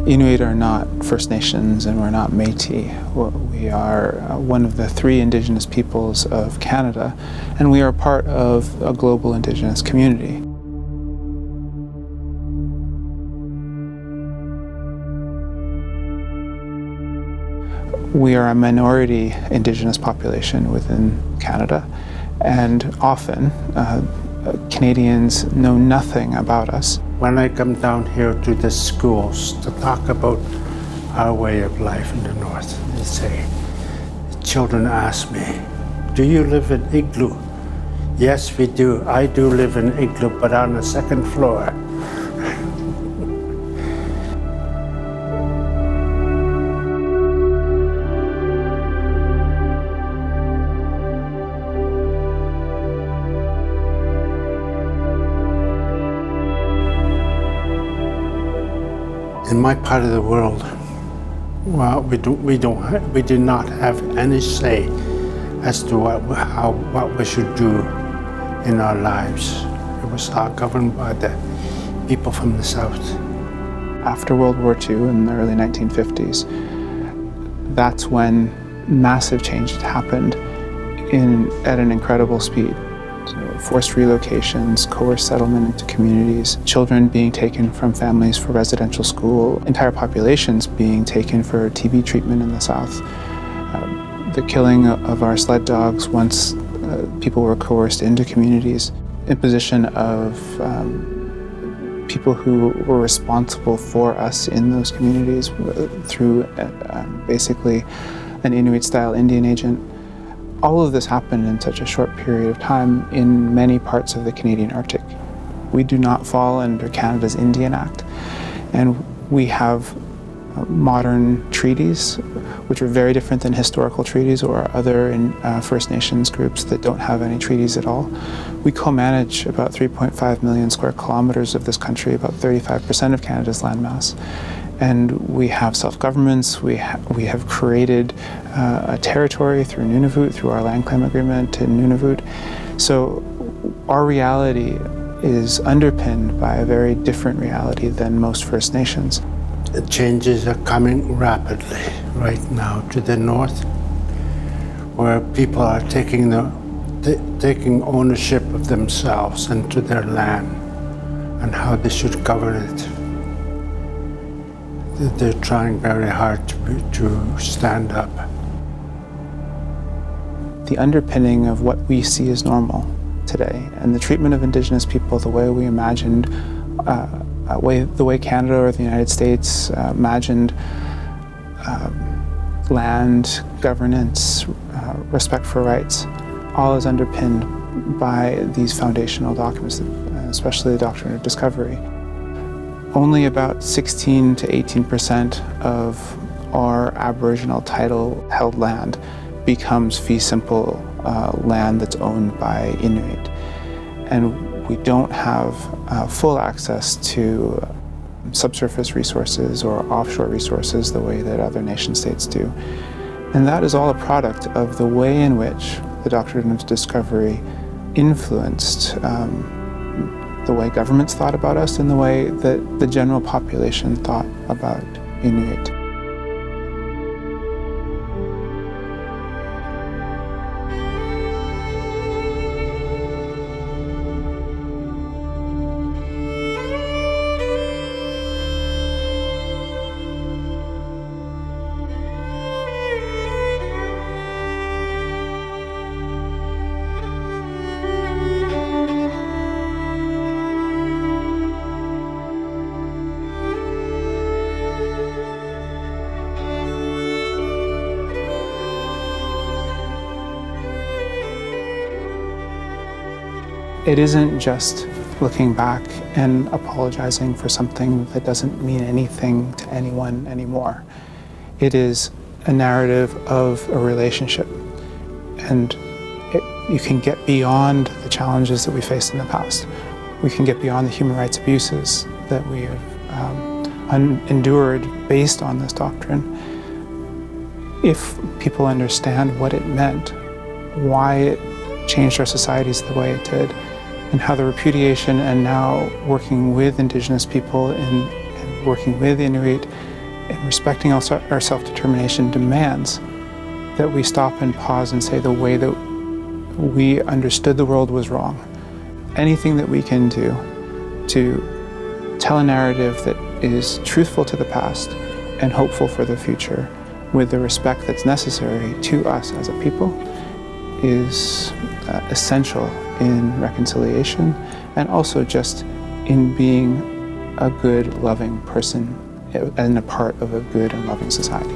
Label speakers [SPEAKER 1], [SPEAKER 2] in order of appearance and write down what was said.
[SPEAKER 1] Inuit are not First Nations and we're not Métis. We are one of the 3 Indigenous peoples of Canada, and we are part of a global Indigenous community. We are a minority Indigenous population within Canada, and often Canadians know nothing about us.
[SPEAKER 2] When I come down here to the schools to talk about our way of life in the North, they say, children ask me, do you live in igloo? Yes, we do. I do live in igloo, but on the 2nd floor. In my part of the world, well, we do not have any say as to what we should do in our lives. It was all governed by the people from the South.
[SPEAKER 1] After World War II in the early 1950s, that's when massive change had happened at an incredible speed. So forced relocations, coerced settlement into communities, children being taken from families for residential school, entire populations being taken for TB treatment in the South, the killing of our sled dogs once people were coerced into communities, imposition of people who were responsible for us in those communities through basically an Inuit-style Indian agent. All of this happened in such a short period of time in many parts of the Canadian Arctic. We do not fall under Canada's Indian Act, and we have modern treaties, which are very different than historical treaties or other First Nations groups that don't have any treaties at all. We co-manage about 3.5 million square kilometers of this country, about 35% of Canada's landmass. And we have self-governments. We have created a territory through Nunavut, through our land claim agreement in Nunavut. So our reality is underpinned by a very different reality than most First Nations.
[SPEAKER 2] The changes are coming rapidly right now to the north, where people are taking ownership of themselves and to their land and how they should govern it. They're trying very hard to stand up.
[SPEAKER 1] The underpinning of what we see as normal today and the treatment of Indigenous people, the way we imagined, the way Canada or the United States imagined land, governance, respect for rights, all is underpinned by these foundational documents, especially the Doctrine of Discovery. Only about 16 to 18% of our Aboriginal title-held land becomes fee simple land that's owned by Inuit. And we don't have full access to subsurface resources or offshore resources the way that other nation states do. And that is all a product of the way in which the Doctrine of Discovery influenced the way governments thought about us and the way that the general population thought about Inuit. It isn't just looking back and apologizing for something that doesn't mean anything to anyone anymore. It is a narrative of a relationship, and you can get beyond the challenges that we faced in the past. We can get beyond the human rights abuses that we have endured based on this doctrine if people understand what it meant, why it changed our societies the way it did, and how the repudiation and now working with Indigenous people and working with Inuit And respecting our self-determination demands that we stop and pause and say the way that we understood the world was wrong. Anything that we can do to tell a narrative that is truthful to the past and hopeful for the future with the respect that's necessary to us as a people is essential in reconciliation and also just in being a good, loving person and a part of a good and loving society.